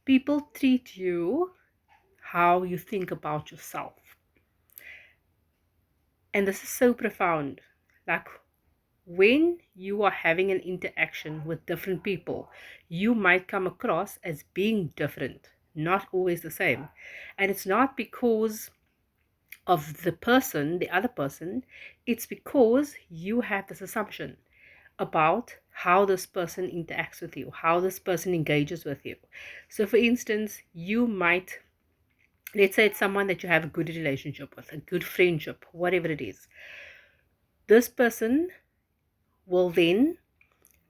People treat you how you think about yourself. And this is so profound. Like when you are having an interaction with different people, you might come across as being different, not always the same. And it's not because of the person, the other person, it's because you have this assumption about how this person interacts with you, how this person engages with you. So, for instance, you might, let's say it's someone that you have a good relationship with, a good friendship, whatever it is. This person will then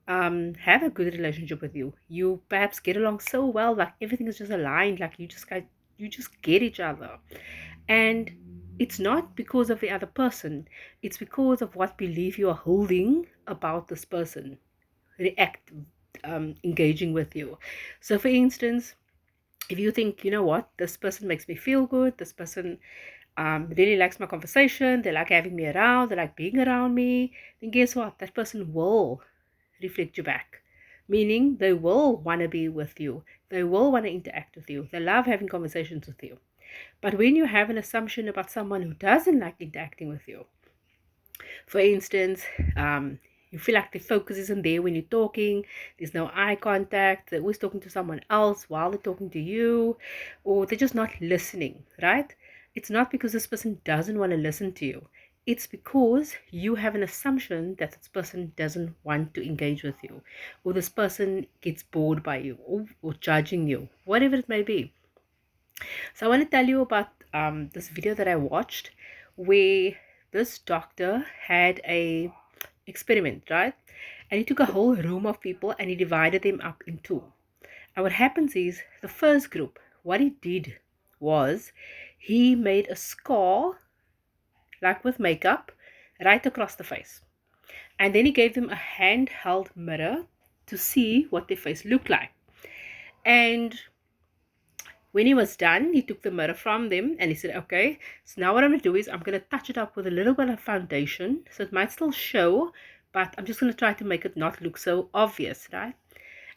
have a good relationship with you. You perhaps get along so well, like everything is just aligned, like you just get each other. And it's not because of the other person, it's because of what belief you are holding about this person, react engaging with you. So for instance, if you think, you know what, this person makes me feel good, this person really likes my conversation, they like having me around, they like being around me, then guess what, that person will reflect you back. Meaning they will want to be with you, they will want to interact with you, they love having conversations with you. But when you have an assumption about someone who doesn't like interacting with you, for instance, you feel like the focus isn't there when you're talking, there's no eye contact, they're always talking to someone else while they're talking to you, or they're just not listening, right? It's not because this person doesn't want to listen to you. It's because you have an assumption that this person doesn't want to engage with you, or this person gets bored by you, or judging you, whatever it may be. So I want to tell you about this video that I watched where this doctor had a experiment, right? And he took a whole room of people and he divided them up in two. And what happens is the first group, what he did was he made a scar, like with makeup, right across the face. And then he gave them a handheld mirror to see what their face looked like. And when he was done, he took the mirror from them and he said, okay, so now what I'm going to do is I'm going to touch it up with a little bit of foundation. So it might still show, but I'm just going to try to make it not look so obvious, right?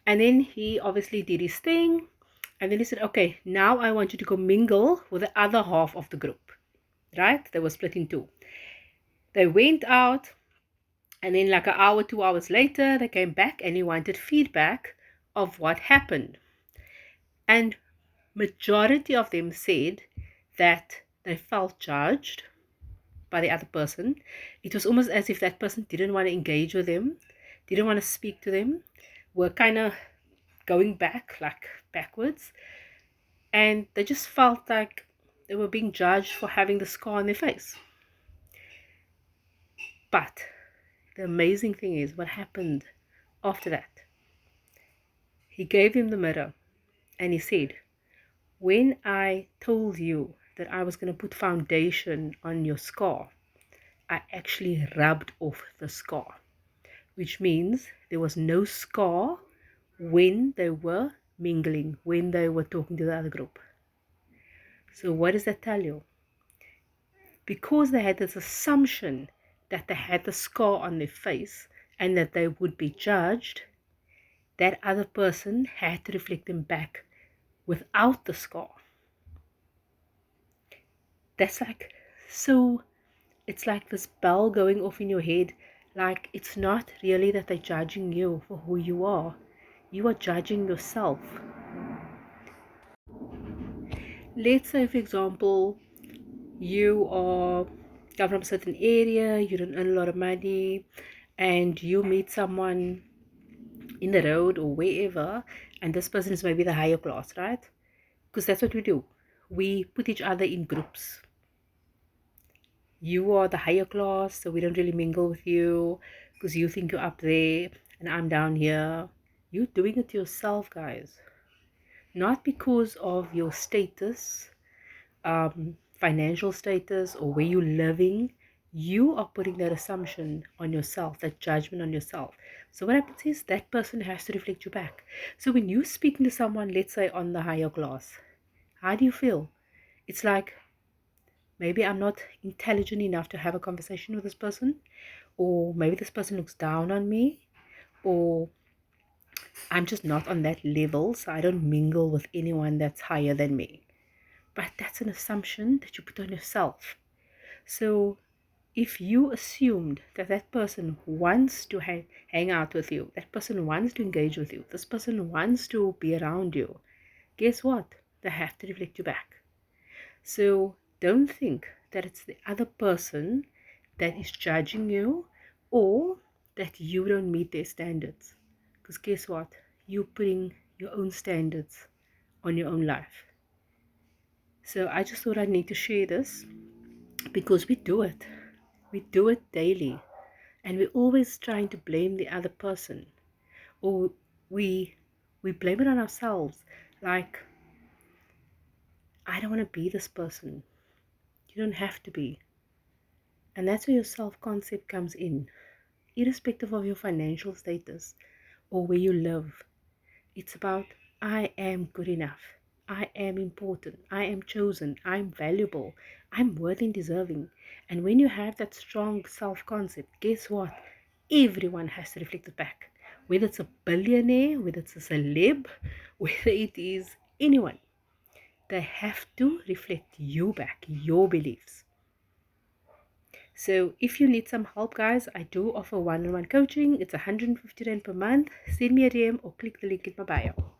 And then he obviously did his thing. And then he said, okay, now I want you to go mingle with the other half of the group, right? They were split in two. They went out, and then like an hour, 2 hours later, they came back and he wanted feedback of what happened. And majority of them said that they felt judged by the other person. It was almost as if that person didn't want to engage with them, didn't want to speak to them, were kind of going back, like backwards. And they just felt like they were being judged for having the scar on their face. But the amazing thing is what happened after that. He gave him the mirror and he said, when I told you that I was going to put foundation on your scar, I actually rubbed off the scar, which means there was no scar when they were mingling, when they were talking to the other group. So what does that tell you? Because they had this assumption that they had the scar on their face and that they would be judged, that other person had to reflect them back without the scar. That's like so, it's like this bell going off in your head. Like it's not really that they're judging you for who you are judging yourself. Let's say for example you are come from a certain area, you don't earn a lot of money, and you meet someone in the road or wherever, and this person is maybe the higher class, right? Because that's what we do, we put each other in groups. You are the higher class, so we don't really mingle with you because you think you're up there and I'm down here. You're doing it to yourself, guys. Not because of your status, financial status, or where you're living. You are putting that assumption on yourself, that judgment on yourself. So what happens is that person has to reflect you back. So when you're speaking to someone, let's say on the higher class, how do you feel? It's like, maybe I'm not intelligent enough to have a conversation with this person, or maybe this person looks down on me, or I'm just not on that level, so I don't mingle with anyone that's higher than me. But that's an assumption that you put on yourself. So if you assumed that that person wants to hang out with you, that person wants to engage with you, this person wants to be around you, guess what? They have to reflect you back. So don't think that it's the other person that is judging you or that you don't meet their standards. Because guess what? You're putting your own standards on your own life. So I just thought I need to share this because we do it. We do it daily. And we're always trying to blame the other person. Or we blame it on ourselves. Like, I don't want to be this person. You don't have to be. And that's where your self-concept comes in. Irrespective of your financial status or where you live, it's about I am good enough. I am important. I am chosen. I'm valuable. I'm worthy and deserving. And when you have that strong self concept, guess what? Everyone has to reflect it back. Whether it's a billionaire, whether it's a celeb, whether it is anyone, they have to reflect you back, your beliefs. So if you need some help, guys, I do offer one-on-one coaching. It's 150 Rand per month. Send me a DM or click the link in my bio.